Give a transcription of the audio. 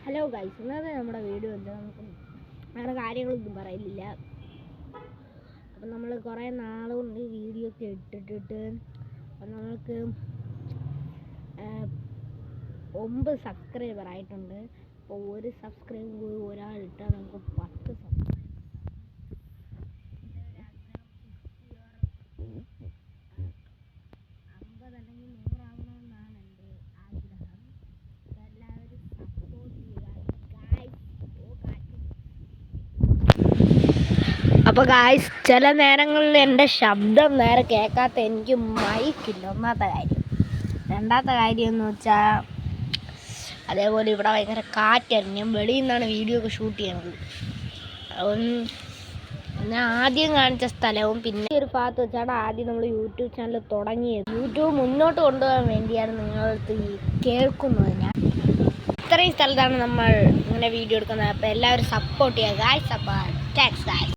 Hello guys, ഇന്നത്തെ നമ്മുടെ video എന്താ, നമുക്ക് അങ്ങനെ കാര്യങ്ങളൊന്നും പറയില്ല. അപ്പം നമ്മൾ കുറേ നാളുകൊണ്ട് വീഡിയോ ഒക്കെ ഇട്ടിട്ട് അപ്പം നമ്മൾക്ക് 9 സബ്സ്ക്രൈബർ ആയിട്ടുണ്ട്. അപ്പോൾ ഒരു സബ്സ്ക്രൈബ് ഒരാളിട്ടാൽ നമുക്ക് 10 സബ്സ്ക്രൈബ്. അപ്പോൾ ഗായ്സ്, ചില നേരങ്ങളിൽ എൻ്റെ ശബ്ദം നേരെ കേൾക്കാത്ത എനിക്ക് മൈക്കില്ല, ഒന്നാമത്തെ കാര്യം. രണ്ടാമത്തെ കാര്യം എന്ന് വെച്ചാൽ, അതേപോലെ ഇവിടെ ഭയങ്കര കാറ്റായിരുന്നു. ഞാൻ വെളിയിൽ നിന്നാണ് വീഡിയോ ഒക്കെ ഷൂട്ട് ചെയ്യണത്. ഞാൻ ആദ്യം കാണിച്ച സ്ഥലവും പിന്നെ ഒരു ഭാഗത്ത് വെച്ചാണ് ആദ്യം നമ്മൾ യൂട്യൂബ് ചാനൽ തുടങ്ങിയത്. യൂട്യൂബ് മുന്നോട്ട് കൊണ്ടുപോകാൻ വേണ്ടിയാണ് നിങ്ങളടുത്ത് ഈ കേൾക്കുന്നത്. ഞാൻ ഇത്രയും സ്ഥലത്താണ് നമ്മൾ ഇങ്ങനെ വീഡിയോ എടുക്കുന്നത്. അപ്പോൾ എല്ലാവരും സപ്പോർട്ട് ചെയ്യുക ഗായ്സ്. അപ്പോൾ താങ്ക്സ് ഗായ്സ്.